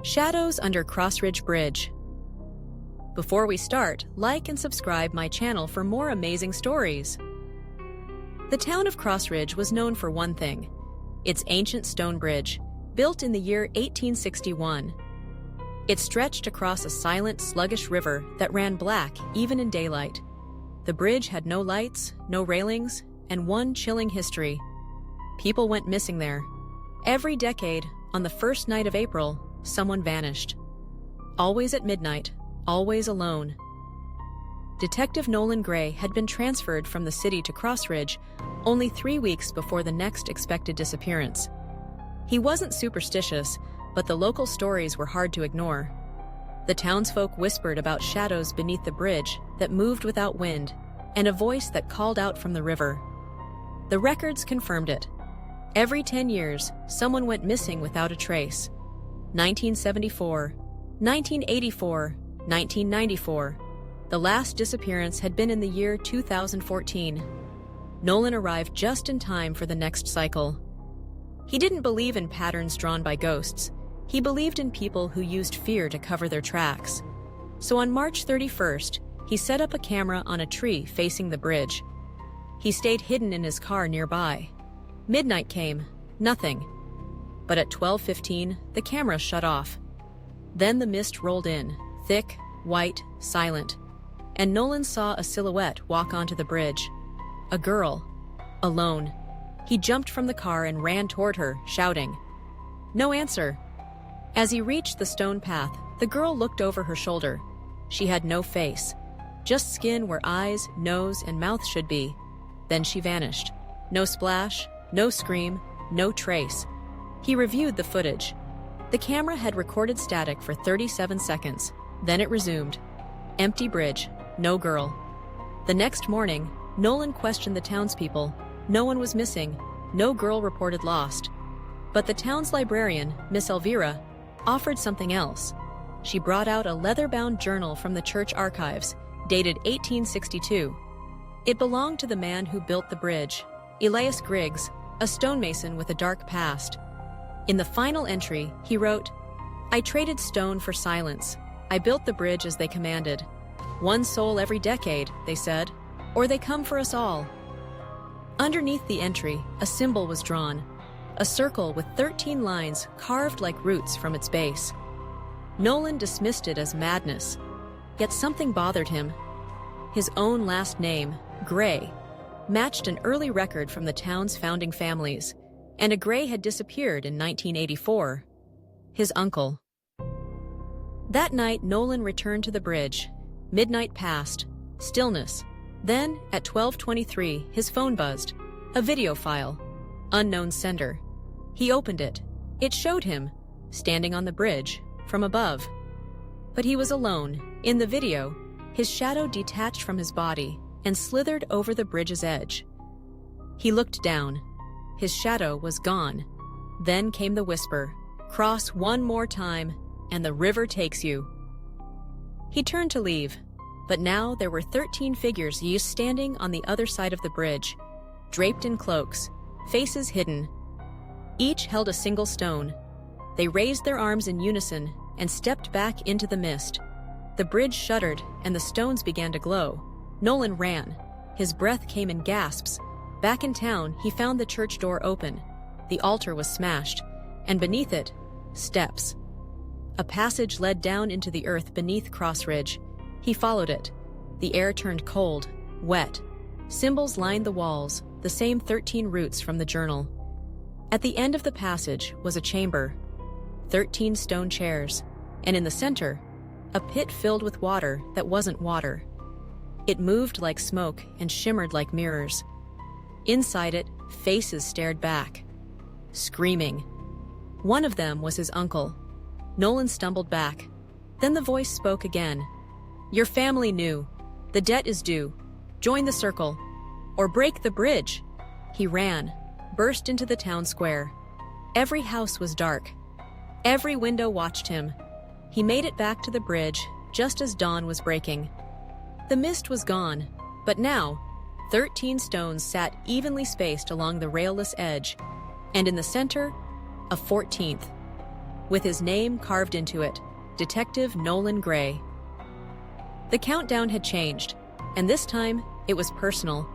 Shadows under Crossridge Bridge. Before we start, like and subscribe my channel for more amazing stories. The town of Crossridge was known for one thing: its ancient stone bridge, built in the year 1861. It stretched across a silent, sluggish river that ran black even in daylight. The bridge had no lights, no railings, and one chilling history. People went missing there. Every decade, on the first night of April, someone vanished. Always at midnight, always alone. Detective Nolan Gray had been transferred from the city to Crossridge only 3 weeks before the next expected disappearance. He wasn't superstitious, but the local stories were hard to ignore. The townsfolk whispered about shadows beneath the bridge that moved without wind, and a voice that called out from the river. The records confirmed it. Every 10 years, someone went missing without a trace. 1974, 1984, 1994. The last disappearance had been in the year 2014. Nolan arrived just in time for the next cycle. He didn't believe in patterns drawn by ghosts. He believed in people who used fear to cover their tracks. So on March 31st, he set up a camera on a tree facing the bridge. He stayed hidden in his car nearby. Midnight came, nothing. But at 12:15, the camera shut off. Then the mist rolled in, thick, white, silent, and Nolan saw a silhouette walk onto the bridge. A girl, alone. He jumped from the car and ran toward her, shouting. No answer. As he reached the stone path, the girl looked over her shoulder. She had no face, just skin where eyes, nose, and mouth should be. Then she vanished. No splash, no scream, no trace. He reviewed the footage. The camera had recorded static for 37 seconds. Then it resumed. Empty bridge, no girl. The next morning, Nolan questioned the townspeople. No one was missing. No girl reported lost. But the town's librarian, Miss Elvira, offered something else. She brought out a leather-bound journal from the church archives, dated 1862. It belonged to the man who built the bridge, Elias Griggs, a stonemason with a dark past. In the final entry, he wrote, I traded stone for silence. I built the bridge as they commanded. One soul every decade, they said, or they come for us all. Underneath the entry, a symbol was drawn, a circle with 13 lines carved like roots from its base. Nolan dismissed it as madness, yet something bothered him. His own last name, Gray, matched an early record from the town's founding families, and a Gray had disappeared in 1984. His uncle. That night, Nolan returned to the bridge. Midnight passed. Stillness. Then, at 12:23, his phone buzzed. A video file. Unknown sender. He opened it. It showed him, standing on the bridge, from above. But he was alone. In the video, his shadow detached from his body and slithered over the bridge's edge. He looked down. His shadow was gone. Then came the whisper, cross one more time, and the river takes you. He turned to leave, but now there were 13 figures standing on the other side of the bridge, draped in cloaks, faces hidden. Each held a single stone. They raised their arms in unison and stepped back into the mist. The bridge shuddered and the stones began to glow. Nolan ran. His breath came in gasps. Back in town, he found the church door open. The altar was smashed, and beneath it, steps. A passage led down into the earth beneath Crossridge. He followed it. The air turned cold, wet. Symbols lined the walls, the same 13 roots from the journal. At the end of the passage was a chamber, 13 stone chairs, and in the center, a pit filled with water that wasn't water. It moved like smoke and shimmered like mirrors. Inside it, faces stared back, screaming. One of them was his uncle. Nolan stumbled back. Then the voice spoke again. Your family knew. The debt is due. Join the circle, or break the bridge. He ran, burst into the town square. Every house was dark. Every window watched him. He made it back to the bridge just as dawn was breaking. The mist was gone, but now, 13 stones sat evenly spaced along the railless edge, and in the center, a 14th. with his name carved into it, Detective Nolan Gray. The countdown had changed, and this time it was personal.